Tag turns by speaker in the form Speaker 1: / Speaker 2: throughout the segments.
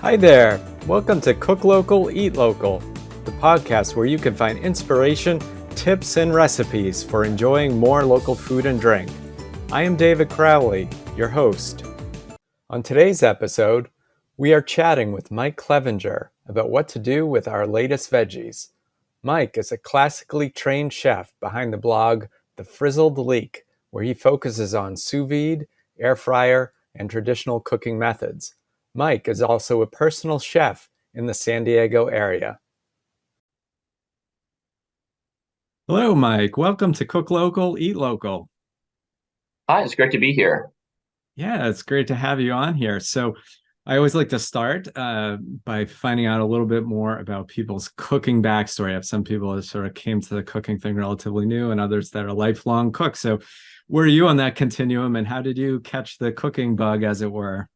Speaker 1: Hi there! Welcome to Cook Local, Eat Local, the podcast where you can find inspiration, tips, and recipes for enjoying more local food and drink. I am David Crowley, your host. On today's episode, we are chatting with Mike Cleavenger about what to do with our latest veggies. Mike is a classically trained chef behind the blog The Frizzled Leek, where he focuses on sous vide, air fryer, and traditional cooking methods. Mike is also a personal chef in the San Diego area. Hello, Mike. Welcome to Cook Local, Eat Local.
Speaker 2: Hi, it's great to be here.
Speaker 1: Yeah, it's great to have you on here. So I always like to start by finding out a little bit more about people's cooking backstory. I have some people that sort of came to the cooking thing relatively new and others that are lifelong cooks. So where are you on that continuum and how did you catch the cooking bug, as it were?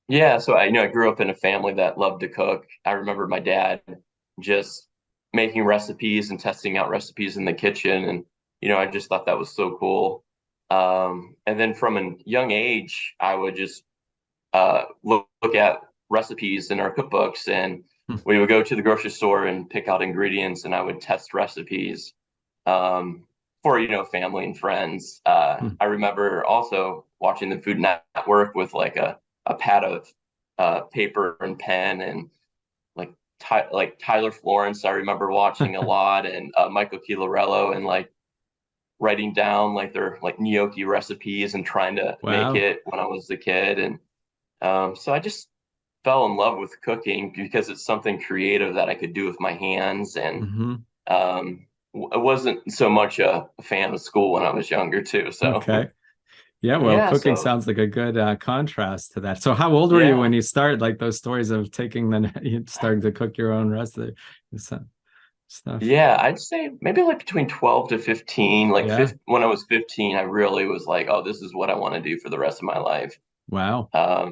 Speaker 2: Yeah, so I grew up in a family that loved to cook. I remember my dad just making recipes and testing out recipes in the kitchen, and I just thought that was so cool. And then from a young age, I would just look at recipes in our cookbooks, and
Speaker 1: Hmm.
Speaker 2: we would go to the grocery store and pick out ingredients, and I would test recipes for family and friends.
Speaker 1: Hmm.
Speaker 2: I remember also watching the Food Network with like a pad of paper and pen, and like Tyler Florence I remember watching a lot, and Michael Cialarello, and like writing down like their like gnocchi recipes and trying to make
Speaker 1: Wow.
Speaker 2: it when I was a kid. And so I just fell in love with cooking because it's something creative that I could do with my hands. And
Speaker 1: Hmm.
Speaker 2: I wasn't so much a fan of school when I was younger too. So
Speaker 1: Okay. Yeah, well,
Speaker 2: yeah,
Speaker 1: cooking
Speaker 2: so
Speaker 1: sounds like a good contrast to that. So how old were you
Speaker 2: yeah.
Speaker 1: when you started, like those stories of taking you starting to cook your own recipe stuff?
Speaker 2: Yeah, I'd say maybe like between 12 to 15. Like
Speaker 1: Yeah.
Speaker 2: when I was 15, I really was like, oh, this is what I want to do for the rest of my life.
Speaker 1: Wow.
Speaker 2: Um,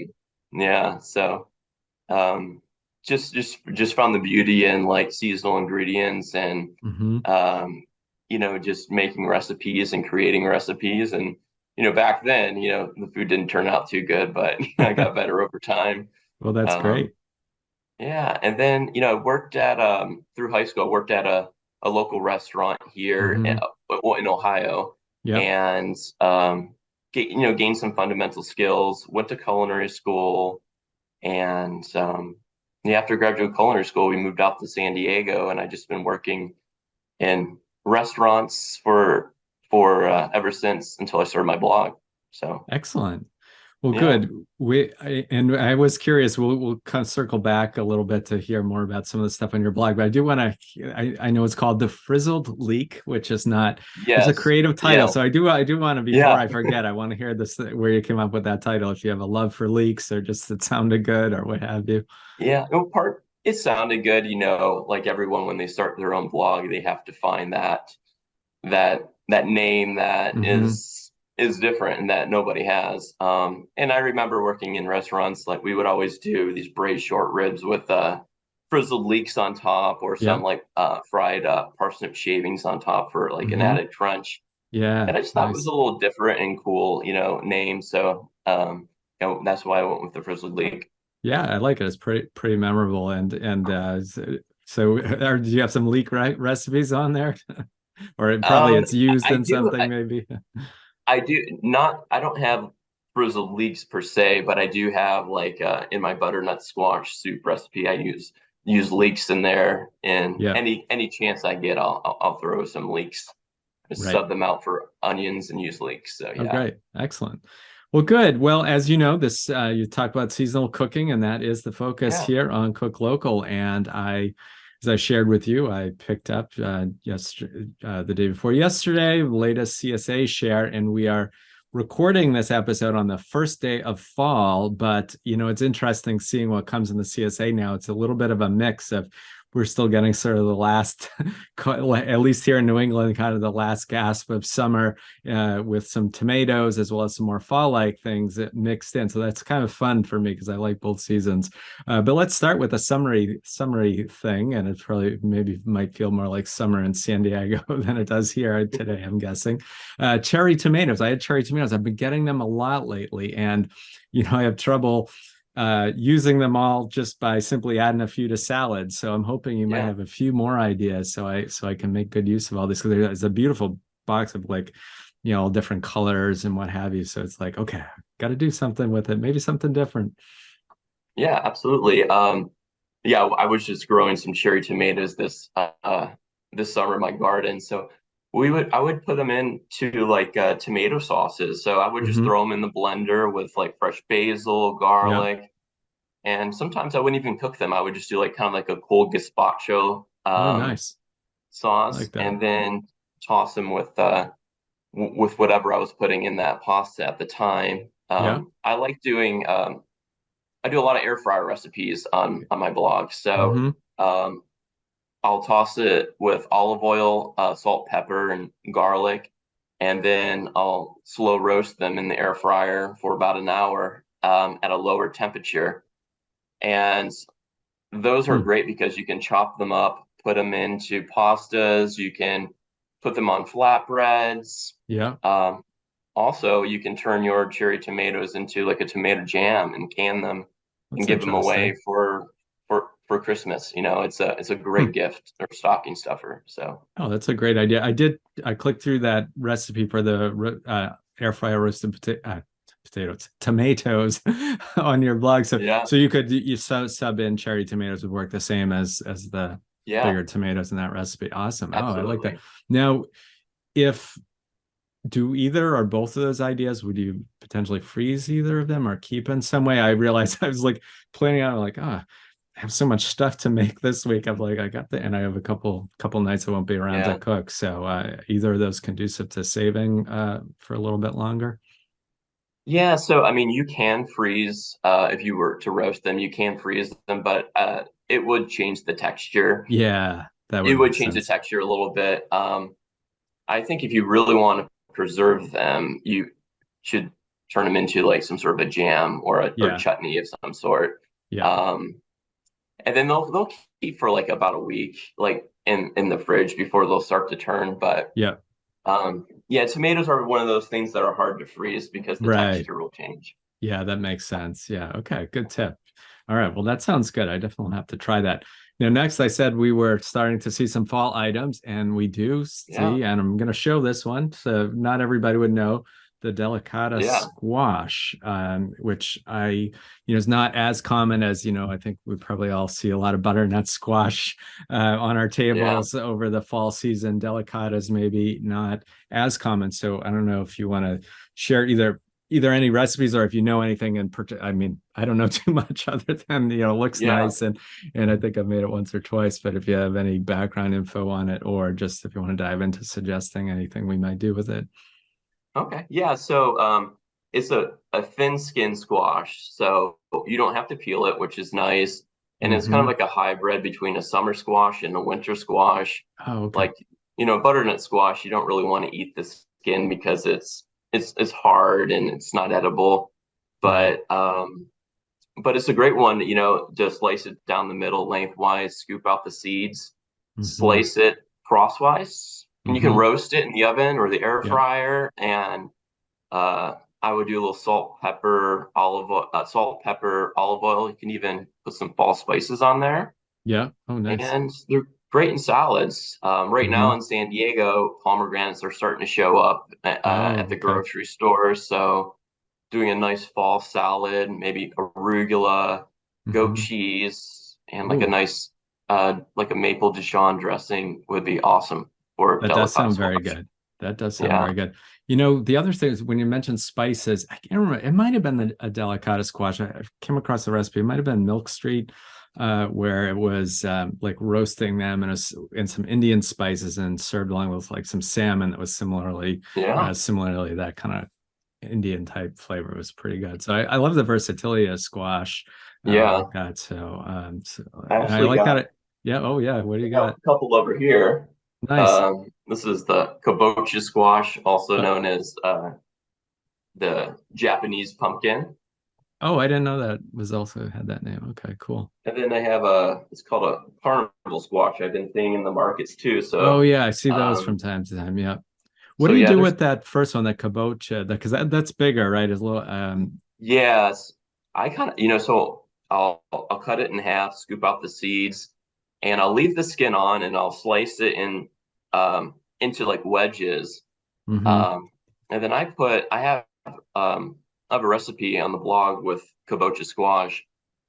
Speaker 2: yeah, so um, just found the beauty in like seasonal ingredients, and
Speaker 1: Hmm.
Speaker 2: um, just making recipes and creating recipes. And back then, the food didn't turn out too good, but I got better over time.
Speaker 1: Well, that's
Speaker 2: Um,
Speaker 1: great.
Speaker 2: yeah, and then I worked at through high school. I worked at a local restaurant here
Speaker 1: Hmm.
Speaker 2: in Ohio,
Speaker 1: Yep.
Speaker 2: and gained some fundamental skills. Went to culinary school, and yeah, after graduate culinary school, we moved out to San Diego, and I just been working in restaurants for ever since until I started my blog. So
Speaker 1: Excellent. Well,
Speaker 2: yeah,
Speaker 1: good. And I was curious. We'll kind of circle back a little bit to hear more about some of the stuff on your blog. But I do want to. I know it's called the Frizzled Leek, which is not. It's a
Speaker 2: yes,
Speaker 1: creative title.
Speaker 2: yeah,
Speaker 1: So I do want to, before
Speaker 2: yeah.
Speaker 1: I forget, I want to hear this where you came up with that title. If you have a love for leeks, or just it sounded good, or what have you.
Speaker 2: Yeah, it sounded good, like everyone when they start their own blog, they have to find that name that
Speaker 1: Hmm.
Speaker 2: is different and that nobody has. And I remember working in restaurants, like we would always do these braised short ribs with frizzled leeks on top, or some
Speaker 1: Yep.
Speaker 2: like fried parsnip shavings on top for like an
Speaker 1: Hmm.
Speaker 2: added crunch.
Speaker 1: Yeah.
Speaker 2: And I just thought it was a
Speaker 1: Nice.
Speaker 2: little different and cool, name. So that's why I went with the frizzled leek.
Speaker 1: Yeah, I like it. It's pretty memorable. Do you have some leek recipes on there? Or probably
Speaker 2: Um,
Speaker 1: it's used
Speaker 2: I
Speaker 1: in
Speaker 2: do.
Speaker 1: something maybe.
Speaker 2: I do not. I don't have frizzled leeks per se, but I do have like in my butternut squash soup recipe. I use leeks in there, and
Speaker 1: Yeah,
Speaker 2: any chance I get, I'll throw some leeks, just
Speaker 1: right.
Speaker 2: sub them out for onions and use leeks. So
Speaker 1: Oh,
Speaker 2: yeah,
Speaker 1: great. Excellent. Well, good. Well, as you know, this you talked about seasonal cooking, and that is the focus
Speaker 2: yeah,
Speaker 1: here on Cook Local. And as I shared with you, I picked up the day before yesterday, latest CSA share, and we are recording this episode on the first day of fall. But it's interesting seeing what comes in the CSA now. It's a little bit of a mix of we're still getting sort of the last, at least here in New England, kind of the last gasp of summer with some tomatoes as well as some more fall-like things mixed in. So that's kind of fun for me because I like both seasons. But let's start with a summary thing, and it probably maybe might feel more like summer in San Diego than it does here today, I'm guessing. Cherry tomatoes. I had cherry tomatoes. I've been getting them a lot lately, and I have trouble using them all just by simply adding a few to salad. So I'm hoping you might
Speaker 2: Yeah.
Speaker 1: have a few more ideas so I can make good use of all this, because there's a beautiful box of like, all different colors and what have you. So it's like, okay, got to do something with it, maybe something different.
Speaker 2: Yeah, absolutely. Yeah, I was just growing some cherry tomatoes this summer in my garden. So I would put them into like tomato sauces. So I would just
Speaker 1: Hmm.
Speaker 2: throw them in the blender with like fresh basil,
Speaker 1: Yeah.
Speaker 2: garlic, and sometimes I wouldn't even cook them. I would just do like kind of like a cold gazpacho
Speaker 1: Oh, nice. I
Speaker 2: sauce,
Speaker 1: like that.
Speaker 2: and then toss them with whatever I was putting in that pasta at the time.
Speaker 1: Yeah.
Speaker 2: I do a lot of air fryer recipes on my blog. So
Speaker 1: Hmm.
Speaker 2: um, I'll toss it with olive oil, salt, pepper, and garlic, and then I'll slow roast them in the air fryer for about an hour at a lower temperature. And those are
Speaker 1: Hmm.
Speaker 2: great because you can chop them up, put them into pastas, you can put them on flatbreads.
Speaker 1: Yeah.
Speaker 2: Um, Also, you can turn your cherry tomatoes into like a tomato jam and can them and
Speaker 1: That's
Speaker 2: give them away
Speaker 1: interesting.
Speaker 2: for Christmas. It's a
Speaker 1: Hmm.
Speaker 2: great gift or stocking stuffer. So
Speaker 1: Oh, that's a great idea. I clicked through that recipe for the air fryer roasted potatoes, tomatoes on your blog. So,
Speaker 2: yeah,
Speaker 1: so you sub in cherry tomatoes would work the same as the
Speaker 2: yeah,
Speaker 1: bigger tomatoes in that recipe. Awesome. Oh, I like that.
Speaker 2: absolutely.
Speaker 1: Now, if do either or both of those ideas, would you potentially freeze either of them or keep in some way? I realized I was like planning on like, I have so much stuff to make this week. I'm like, I got the, and I have a couple nights I won't be around to
Speaker 2: Yeah.
Speaker 1: cook. So either of those conducive to saving for a little bit longer.
Speaker 2: Yeah, so I mean, you can freeze if you were to roast them, you can freeze them, but it would change the texture.
Speaker 1: Yeah, that
Speaker 2: It
Speaker 1: would
Speaker 2: would
Speaker 1: make
Speaker 2: change the
Speaker 1: sense.
Speaker 2: texture a little bit. I think if you really want to preserve them, you should turn them into like some sort of a jam or
Speaker 1: Yeah,
Speaker 2: chutney of some sort.
Speaker 1: yeah,
Speaker 2: Um, and then they'll keep for like about a week, like in the fridge before they'll start to turn. But
Speaker 1: yeah.
Speaker 2: yeah, tomatoes are one of those things that are hard to freeze because the
Speaker 1: Right.
Speaker 2: texture will change.
Speaker 1: Yeah, that makes sense. Yeah. Okay. Good tip. All right. Well, that sounds good. I definitely have to try that. Now, next, I said we were starting to see some fall items, and we do
Speaker 2: Yeah,
Speaker 1: see, and I'm going to show this one. So, not everybody would know the delicata
Speaker 2: yeah,
Speaker 1: squash, which is not as common as, I think we probably all see a lot of butternut squash on our
Speaker 2: yeah.
Speaker 1: tables over the fall season. Delicatas maybe not as common. So, I don't know if you want to share either any recipes or if you know anything in particular. I mean, I don't know too much other than it looks
Speaker 2: Yeah.
Speaker 1: nice and I think I've made it once or twice, but if you have any background info on it or just if you want to dive into suggesting anything we might do with it.
Speaker 2: Okay. Yeah. So it's a thin skin squash, so you don't have to peel it, which is nice. And it's kind of
Speaker 1: Mm-hmm.
Speaker 2: like a hybrid between a summer squash and a winter squash.
Speaker 1: Oh, okay.
Speaker 2: Like, butternut squash, you don't really want to eat the skin because it's hard and it's not edible.
Speaker 1: Right.
Speaker 2: But it's a great one, just slice it down the middle lengthwise, scoop out the seeds,
Speaker 1: Mm-hmm.
Speaker 2: slice it crosswise, and you can
Speaker 1: Mm-hmm.
Speaker 2: roast it in the oven or the air
Speaker 1: Yeah.
Speaker 2: fryer. And I would do a little salt, pepper, olive oil. You can even put some fall spices on there,
Speaker 1: Yeah. Oh, nice.
Speaker 2: and they're great in salads. Right now
Speaker 1: Mm-hmm.
Speaker 2: in San Diego, pomegranates are starting to show up
Speaker 1: Oh,
Speaker 2: at the
Speaker 1: okay.
Speaker 2: grocery store. So doing a nice fall salad, maybe arugula, goat
Speaker 1: Mm-hmm.
Speaker 2: cheese, and like a
Speaker 1: Oh,
Speaker 2: nice like a maple Dijon dressing would be awesome for
Speaker 1: that does
Speaker 2: delicata
Speaker 1: sound very
Speaker 2: squash.
Speaker 1: good. That does sound
Speaker 2: Yeah,
Speaker 1: very good. The other thing is when you mentioned spices, I can't remember. It might have been a delicata squash. I came across the recipe. It might have been Milk Street, where it was like roasting them in some Indian spices and served along with like some salmon that was
Speaker 2: yeah,
Speaker 1: similarly that kind of Indian type flavor. It was pretty good. So I love the versatility of squash
Speaker 2: yeah.
Speaker 1: like that. So
Speaker 2: I
Speaker 1: and I
Speaker 2: actually
Speaker 1: like
Speaker 2: got
Speaker 1: that. Yeah. Oh yeah. What do you
Speaker 2: I got
Speaker 1: got?
Speaker 2: a couple over here.
Speaker 1: Nice.
Speaker 2: This is the kabocha squash, also
Speaker 1: Uh,
Speaker 2: known as the Japanese pumpkin.
Speaker 1: Oh, I didn't know that was also had that name. Okay, cool.
Speaker 2: And then I have it's called a carnival squash. I've been seeing in the markets too.
Speaker 1: Oh
Speaker 2: So,
Speaker 1: yeah, I see those
Speaker 2: um,
Speaker 1: from time to time. Yeah. What
Speaker 2: so
Speaker 1: do you
Speaker 2: yeah,
Speaker 1: do
Speaker 2: there's
Speaker 1: with that first one, that kabocha? Because that's bigger, right? Is a little
Speaker 2: yes. I kind of, so I'll cut it in half, scoop out the seeds, and I'll leave the skin on, and I'll slice it into like wedges.
Speaker 1: Hmm.
Speaker 2: And then I have a recipe on the blog with kabocha squash,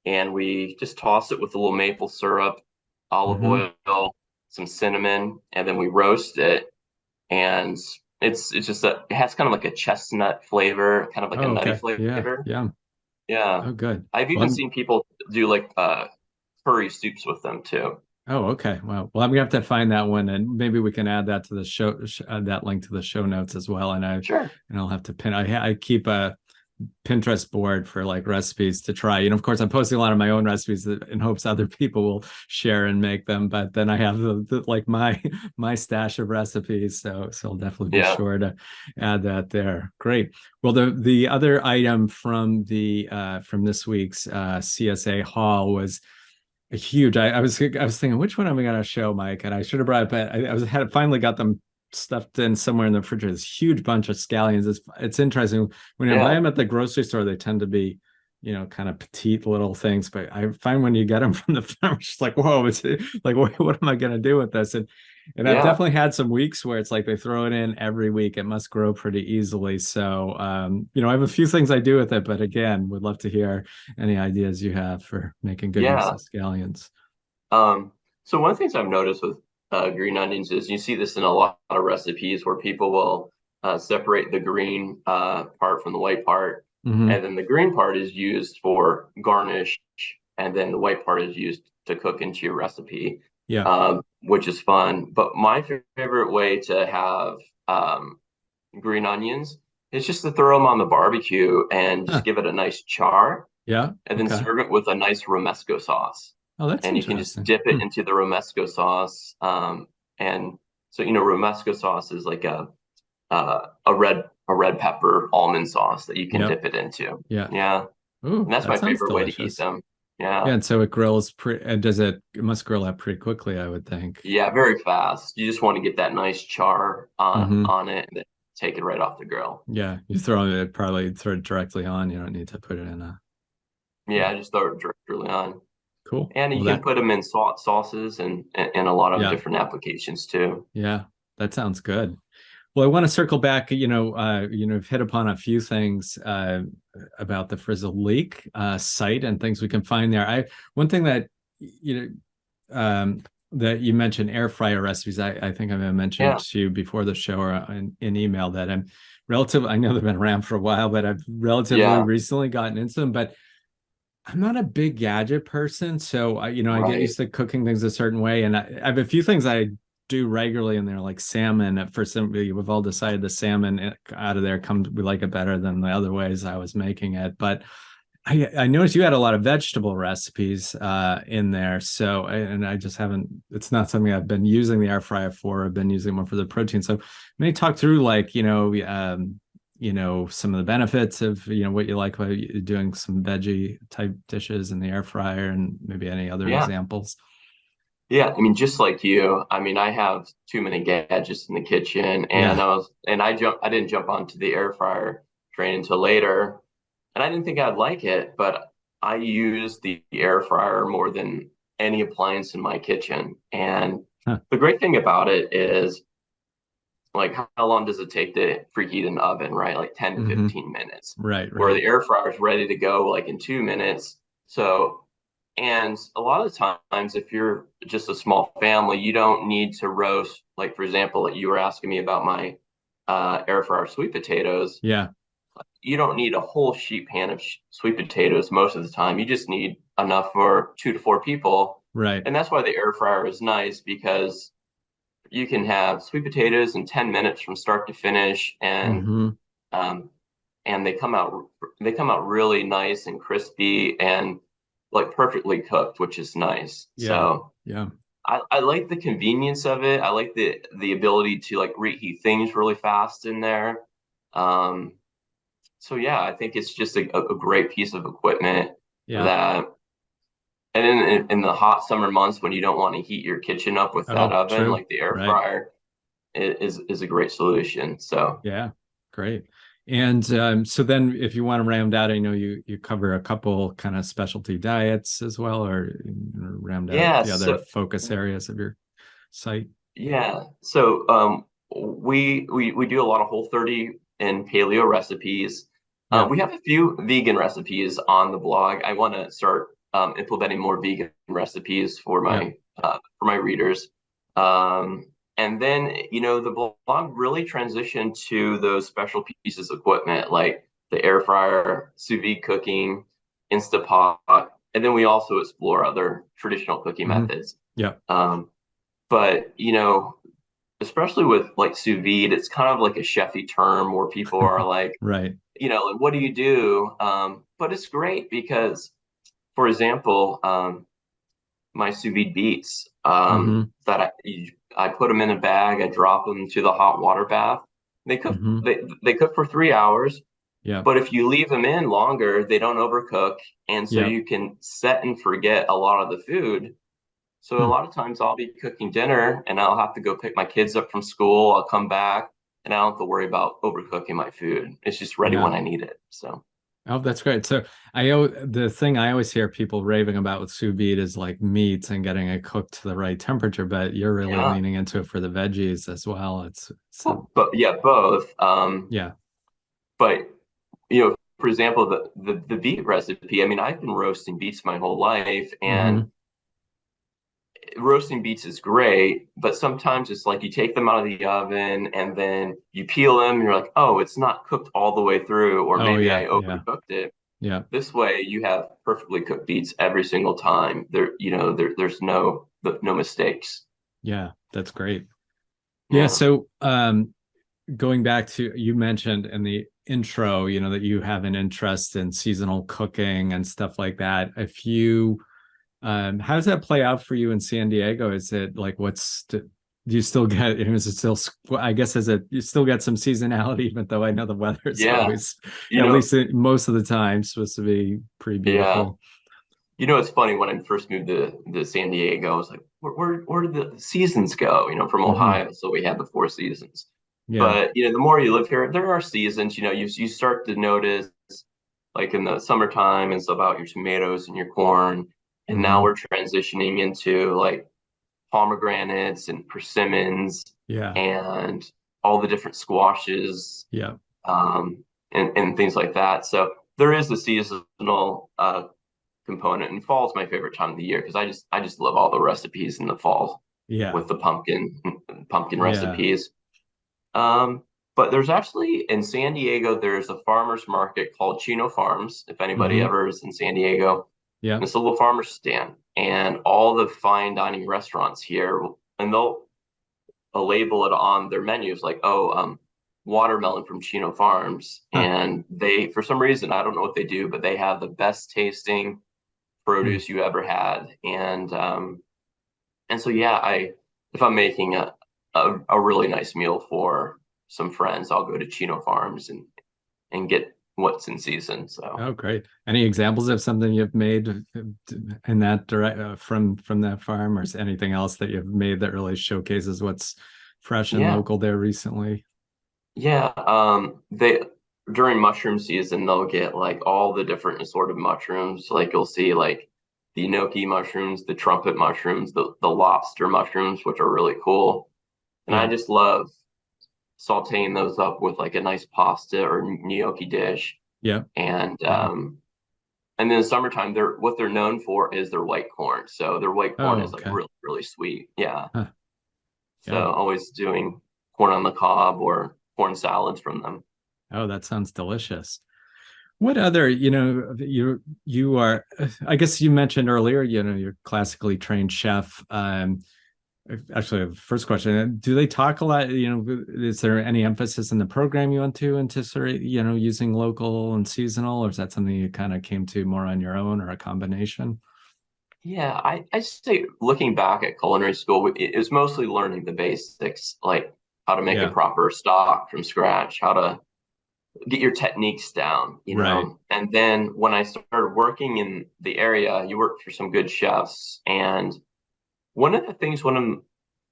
Speaker 2: and we just toss it with a little maple syrup, olive
Speaker 1: Hmm.
Speaker 2: oil, some cinnamon, and then we roast it. And it's just it has kind of like a chestnut flavor, kind of like a
Speaker 1: Oh,
Speaker 2: nutty
Speaker 1: okay. Yeah.
Speaker 2: flavor.
Speaker 1: Yeah.
Speaker 2: Yeah.
Speaker 1: Oh, good.
Speaker 2: I've
Speaker 1: Well,
Speaker 2: even seen people do like curry soups with them too.
Speaker 1: oh, okay. Well, I'm gonna have to find that one, and maybe we can add that to the show, that link to the show notes as well.
Speaker 2: Sure.
Speaker 1: And I'll have to pin. I keep a Pinterest board for like recipes to try. Of course, I'm posting a lot of my own recipes in hopes other people will share and make them. But then I have like my stash of recipes, so I'll definitely be
Speaker 2: Yeah.
Speaker 1: sure to add that there. Great. Well, the other item from this week's CSA haul was a huge. I was thinking, which one am I going to show, Mike? And I should have brought it, but I was had finally got them stuffed in somewhere in the refrigerator. This huge bunch of scallions. It's interesting when I buy
Speaker 2: Yeah.
Speaker 1: them at the grocery store. They tend to be, kind of petite little things. But I find when you get them from the farm, it's like, whoa! It's like, what am I going to do with this? And I've
Speaker 2: Yeah.
Speaker 1: definitely had some weeks where it's like they throw it in every week. It must grow pretty easily. So, I have a few things I do with it, but again, would love to hear any ideas you have for making good use
Speaker 2: Yeah.
Speaker 1: of scallions.
Speaker 2: Um, so one of the things I've noticed with green onions is you see this in a lot of recipes where people will separate the green part from the white part,
Speaker 1: Hmm.
Speaker 2: and then the green part is used for garnish, and then the white part is used to cook into your recipe,
Speaker 1: Yeah.
Speaker 2: which is fun. But my favorite way to have green onions is just to throw them on the barbecue and just
Speaker 1: Huh.
Speaker 2: give it a nice char,
Speaker 1: Yeah.
Speaker 2: and then
Speaker 1: Okay.
Speaker 2: serve it with a nice romesco sauce,
Speaker 1: Oh, that's
Speaker 2: and you can just
Speaker 1: interesting.
Speaker 2: dip it
Speaker 1: Hmm.
Speaker 2: into the romesco sauce. And so romesco sauce is like a red pepper almond sauce that you can
Speaker 1: Yep.
Speaker 2: dip it into.
Speaker 1: Yeah.
Speaker 2: Yeah, and
Speaker 1: Ooh,
Speaker 2: that's
Speaker 1: that
Speaker 2: my
Speaker 1: sounds
Speaker 2: favorite way to eat
Speaker 1: delicious.
Speaker 2: them.
Speaker 1: Yeah,
Speaker 2: Yeah,
Speaker 1: and so it grills and it must grill up pretty quickly, I would think.
Speaker 2: yeah, very fast. You just want to get that nice char
Speaker 1: Hmm.
Speaker 2: on it, and then take it right off the grill.
Speaker 1: Yeah, probably throw it directly on. You don't need to put it in a, yeah,
Speaker 2: Yeah, just throw it directly on,
Speaker 1: cool.
Speaker 2: and you
Speaker 1: Well,
Speaker 2: can put them in sauces and a lot of
Speaker 1: yeah,
Speaker 2: different applications too.
Speaker 1: yeah, that sounds good. Well, I want to circle back. You've hit upon a few things about the Frizzled Leek site and things we can find there. One thing that you that you mentioned air fryer recipes. I think I mentioned
Speaker 2: Yeah,
Speaker 1: to you before the show or in email that I'm relative. I know they've been around for a while, but I've relatively
Speaker 2: yeah,
Speaker 1: recently gotten into them. But I'm not a big gadget person, so I get
Speaker 2: right.
Speaker 1: used to cooking things a certain way, and I have a few things I do regularly in there, like salmon. For some, we've all decided the salmon out of there comes we like it better than the other ways I was making it. But I noticed you had a lot of vegetable recipes in there, so and I just haven't. It's not something I've been using the air fryer for. I've been using more for the protein. So maybe talk through like some of the benefits of what you like about doing some veggie type dishes in the air fryer, and maybe any other
Speaker 2: Yeah.
Speaker 1: examples.
Speaker 2: Yeah, I mean, just like you, I mean, I have too many gadgets in the kitchen, and
Speaker 1: Yeah.
Speaker 2: I didn't jump onto the air fryer train until later, and I didn't think I'd like it, but I use the air fryer more than any appliance in my kitchen. And
Speaker 1: Huh.
Speaker 2: the great thing about it is, like, how long does it take to preheat an oven, right? Like 10 to
Speaker 1: Hmm.
Speaker 2: 15 minutes,
Speaker 1: Right.
Speaker 2: where
Speaker 1: Right.
Speaker 2: the air fryer is ready to go like in 2 minutes. So, and a lot of the times, if you're just a small family, you don't need to roast. Like, for example, like you were asking me about my air fryer sweet potatoes.
Speaker 1: Yeah.
Speaker 2: You don't need a whole sheet pan of sweet potatoes most of the time. You just need enough for 2 to 4 people.
Speaker 1: Right.
Speaker 2: And that's why the air fryer is nice, because you can have sweet potatoes in 10 minutes from start to finish,
Speaker 1: Hmm.
Speaker 2: um, and they come out really nice and crispy and like perfectly cooked, which is nice.
Speaker 1: Yeah.
Speaker 2: So
Speaker 1: Yeah.
Speaker 2: I like the convenience of it. I like the ability to like reheat things really fast in there. Um, so yeah, I think it's just a great piece of equipment
Speaker 1: Yeah.
Speaker 2: that, and in the hot summer months when you don't want to heat your kitchen up with that
Speaker 1: Oh,
Speaker 2: oven,
Speaker 1: true.
Speaker 2: like the air
Speaker 1: Right.
Speaker 2: fryer is a great solution. So
Speaker 1: Yeah. Great. And so then if you want to round out, I know you cover a couple kind of specialty diets as well, or round out
Speaker 2: Yeah,
Speaker 1: the other focus areas of your site.
Speaker 2: yeah. So we do a lot of Whole30 and paleo recipes.
Speaker 1: Yeah.
Speaker 2: We have a few vegan recipes on the blog. I want to start implementing more vegan recipes
Speaker 1: Yeah.
Speaker 2: for my readers. Um, and then, the blog really transitioned to those special pieces of equipment like the air fryer, sous vide cooking, Instapot, and then we also explore other traditional cooking
Speaker 1: Hmm.
Speaker 2: methods.
Speaker 1: Yeah.
Speaker 2: Um, but especially with like sous vide, it's kind of like a chefy term where people are like,
Speaker 1: Right.
Speaker 2: like, what do you do? But it's great because, for example, my sous vide beets
Speaker 1: Hmm.
Speaker 2: that I put them in a bag, I drop them to the hot water bath. They cook
Speaker 1: Hmm.
Speaker 2: they cook for 3 hours,
Speaker 1: Yeah.
Speaker 2: but if you leave them in longer, they don't overcook, and so
Speaker 1: Yeah.
Speaker 2: you can set and forget a lot of the food. So a
Speaker 1: Hmm.
Speaker 2: lot of times I'll be cooking dinner and I'll have to go pick my kids up from school. I'll come back and I don't have to worry about overcooking my food. It's just ready
Speaker 1: Yeah.
Speaker 2: when I need it. So
Speaker 1: Oh, that's great. So the thing I always hear people raving about with sous vide is like meat and getting it cooked to the right temperature, but you're really
Speaker 2: yeah,
Speaker 1: leaning into it for the veggies as well. It's a,
Speaker 2: well, but yeah, both.
Speaker 1: yeah.
Speaker 2: But for example, the beet recipe. I mean, I've been roasting beets my whole life, and
Speaker 1: Hmm.
Speaker 2: roasting beets is great. But sometimes it's like you take them out of the oven and then you peel them, and you're like, oh, it's not cooked all the way through, or
Speaker 1: Oh
Speaker 2: maybe
Speaker 1: yeah,
Speaker 2: I
Speaker 1: yeah,
Speaker 2: overcooked it.
Speaker 1: yeah,
Speaker 2: This way, you have perfectly cooked beets every single time. There's no mistakes.
Speaker 1: yeah. That's great. Yeah.
Speaker 2: Yeah,
Speaker 1: So going back to you mentioned in the intro, that you have an interest in seasonal cooking and stuff like that. If you how does that play out for you in San Diego? Is it like do you still get, is it still, I guess, is it, you still get some seasonality, even though I know the weather is
Speaker 2: yeah.
Speaker 1: always,
Speaker 2: You
Speaker 1: at
Speaker 2: know,
Speaker 1: least most of the time, supposed to be pretty
Speaker 2: yeah.
Speaker 1: beautiful.
Speaker 2: It's funny when I first moved to San Diego, I was like, where did the seasons go? From
Speaker 1: Hmm.
Speaker 2: Ohio, so we had the four seasons.
Speaker 1: Yeah.
Speaker 2: But the more you live here, there are seasons. You start to notice, like in the summertime, it's about your tomatoes and your corn, and now
Speaker 1: Hmm.
Speaker 2: we're transitioning into like pomegranates and persimmons
Speaker 1: Yeah.
Speaker 2: and all the different squashes,
Speaker 1: Yeah.
Speaker 2: and things like that. So there is the seasonal component, and fall is my favorite time of the year because I just love all the recipes in the fall
Speaker 1: Yeah.
Speaker 2: with the pumpkin
Speaker 1: Yeah.
Speaker 2: recipes. Um, but there's actually in San Diego, there's a farmer's market called Chino Farms. If anybody
Speaker 1: Hmm.
Speaker 2: ever is in San Diego,
Speaker 1: Yeah.
Speaker 2: and it's a little farmer's stand, and all the fine dining restaurants here, and they'll label it on their menus like, oh, watermelon from Chino Farms,
Speaker 1: Huh.
Speaker 2: and they, for some reason, I don't know what they do, but they have the best tasting
Speaker 1: Hmm.
Speaker 2: produce you ever had, and so yeah, I if I'm making a really nice meal for some friends, I'll go to Chino Farms and get what's in season. So
Speaker 1: Oh, great. Any examples of something you've made in that direct from that farm, or is anything else that you've made that really showcases what's fresh and
Speaker 2: yeah,
Speaker 1: local there recently?
Speaker 2: yeah. They during mushroom season, they'll get like all the different assorted mushrooms. Like you'll see like the gnocchi mushrooms, the trumpet mushrooms, the lobster mushrooms, which are really cool. And I
Speaker 1: Yeah.
Speaker 2: just love sauteing those up with like a nice pasta or gnocchi dish.
Speaker 1: Yeah.
Speaker 2: And
Speaker 1: Yeah.
Speaker 2: and then in the summertime, they're known for is their white corn. So their white corn
Speaker 1: Oh,
Speaker 2: is like
Speaker 1: okay.
Speaker 2: really, really sweet. Yeah.
Speaker 1: Huh.
Speaker 2: So
Speaker 1: Yeah.
Speaker 2: always doing corn on the cob or corn salads from them.
Speaker 1: Oh, that sounds delicious. What other, you are, I guess you mentioned earlier, you're classically trained chef. Actually, first question, do they talk a lot, is there any emphasis in the program you went to into sort of, using local and seasonal, or is that something you kind of came to more on your own or a combination?
Speaker 2: Yeah, I say looking back at culinary school, it was mostly learning the basics, like how to make a
Speaker 1: Yeah.
Speaker 2: proper stock from scratch, how to get your techniques down,
Speaker 1: Right.
Speaker 2: And then when I started working in the area, you work for some good chefs. And one of the things one of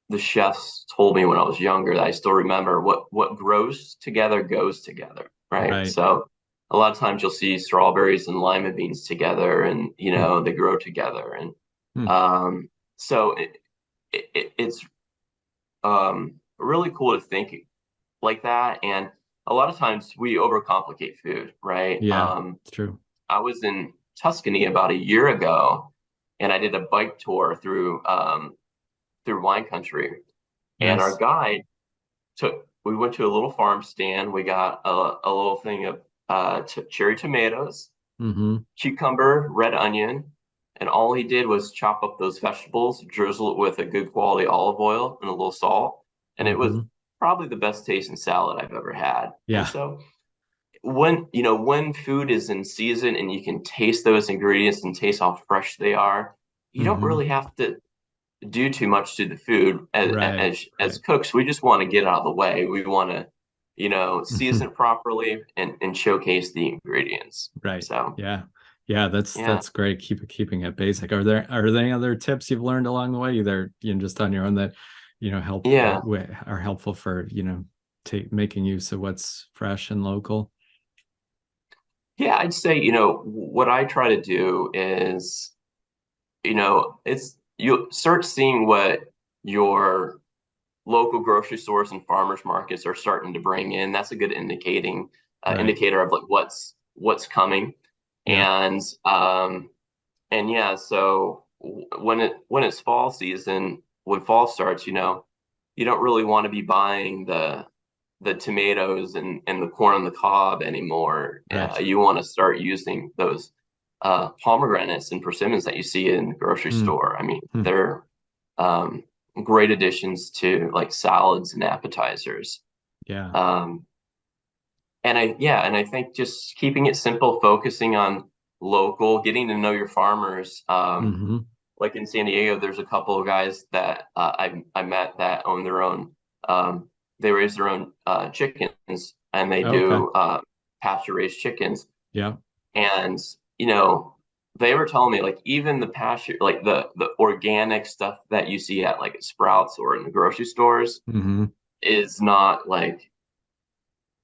Speaker 2: the chefs told me when I was younger that I still remember, what grows together goes together. right?
Speaker 1: Right.
Speaker 2: So a lot of times you'll see strawberries and lima beans together, and
Speaker 1: Hmm.
Speaker 2: they grow together, and
Speaker 1: Hmm.
Speaker 2: so it's really cool to think like that. And a lot of times we overcomplicate food, right?
Speaker 1: Yeah, it's true.
Speaker 2: I was in Tuscany about a year ago, and I did a bike tour through wine country. And our
Speaker 1: Nice.
Speaker 2: guide we went to a little farm stand. We got a little thing of cherry tomatoes,
Speaker 1: Mm-hmm.
Speaker 2: cucumber, red onion, and all he did was chop up those vegetables, drizzle it with a good quality olive oil and a little salt, and it was
Speaker 1: Mm-hmm.
Speaker 2: probably the best tasting salad I've ever had. And
Speaker 1: Yeah.
Speaker 2: so when food is in season and you can taste those ingredients and taste how fresh they are, you don't
Speaker 1: Mm-hmm.
Speaker 2: really have to do too much to the food. as
Speaker 1: Right.
Speaker 2: as
Speaker 1: Right.
Speaker 2: cooks. We just want to get out of the way. We want to season it properly and showcase the ingredients.
Speaker 1: Right.
Speaker 2: So
Speaker 1: Yeah. Yeah,
Speaker 2: yeah.
Speaker 1: that's great. Keeping it basic. Are there any other tips you've learned along the way, either just on your own, that help
Speaker 2: Yeah.
Speaker 1: are helpful for making use of what's fresh and local?
Speaker 2: Yeah, I'd say, what I try to do is, it's you start seeing what your local grocery stores and farmers markets are starting to bring in. That's a good
Speaker 1: Right.
Speaker 2: indicator of like what's coming.
Speaker 1: Yeah.
Speaker 2: And yeah, so when it's fall season, when fall starts, you don't really want to be buying the tomatoes and the corn on the cob anymore.
Speaker 1: Right.
Speaker 2: You want to start using those pomegranates and persimmons that you see in the grocery
Speaker 1: Mm.
Speaker 2: store. I mean,
Speaker 1: Hmm.
Speaker 2: they're um, great additions to like salads and appetizers.
Speaker 1: Yeah.
Speaker 2: Um, and I think just keeping it simple, focusing on local, getting to know your farmers.
Speaker 1: Mm-hmm.
Speaker 2: Like in San Diego, there's a couple of guys that I met that own their own. They raise their own chickens, and they
Speaker 1: Okay.
Speaker 2: do pasture raised chickens.
Speaker 1: Yeah.
Speaker 2: And they were telling me like even the pasture, like the organic stuff that you see at like Sprouts or in the grocery stores
Speaker 1: Mm-hmm.
Speaker 2: is not like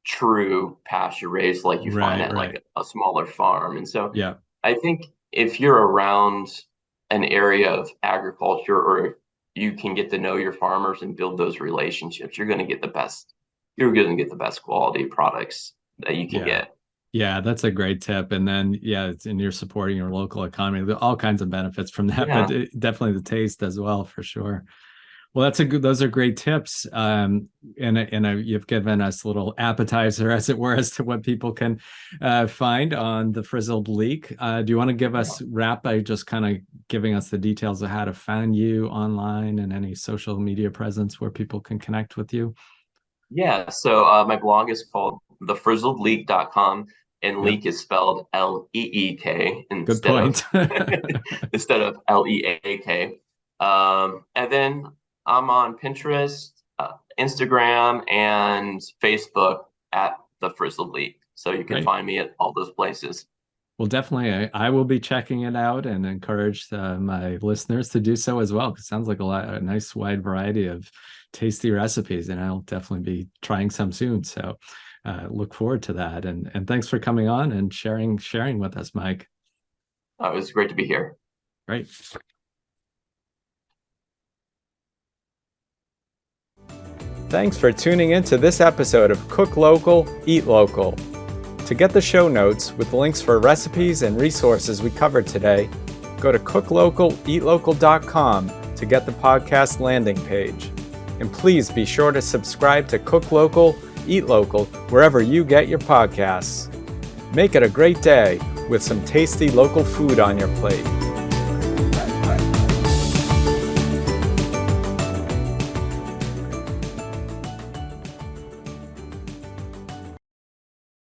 Speaker 2: true pasture raised like you find
Speaker 1: Right.
Speaker 2: at
Speaker 1: Right.
Speaker 2: like a smaller farm. And so
Speaker 1: Yeah.
Speaker 2: I think if you're around an area of agriculture, or if you can get to know your farmers and build those relationships, you're going to get the best quality products that you can
Speaker 1: Yeah.
Speaker 2: get.
Speaker 1: Yeah, that's a great tip. And then, and you're supporting your local economy. There are all kinds of benefits from that, but
Speaker 2: Yeah.
Speaker 1: definitely the taste as well, for sure. Well, those are great tips. And you've given us a little appetizer, as it were, as to what people can find on the Frizzled Leek. Do you want to wrap by just kind of giving us the details of how to find you online and any social media presence where people can connect with you?
Speaker 2: Yeah. So my blog is called thefrizzledleek.com, and
Speaker 1: Yep.
Speaker 2: leek is spelled Leek
Speaker 1: Good
Speaker 2: instead of
Speaker 1: point.
Speaker 2: Leak. And then I'm on Pinterest, Instagram, and Facebook at the Frizzled Leek. So you can
Speaker 1: Great.
Speaker 2: find me at all those places.
Speaker 1: Well, definitely, I will be checking it out and encourage my listeners to do so as well. It sounds like a nice wide variety of tasty recipes, and I'll definitely be trying some soon. So, look forward to that. And thanks for coming on and sharing with us, Mike.
Speaker 2: It was great to be here.
Speaker 1: Great. Thanks for tuning in to this episode of Cook Local, Eat Local. To get the show notes with links for recipes and resources we covered today, go to cooklocaleatlocal.com to get the podcast landing page. And please be sure to subscribe to Cook Local, Eat Local wherever you get your podcasts. Make it a great day with some tasty local food on your plate.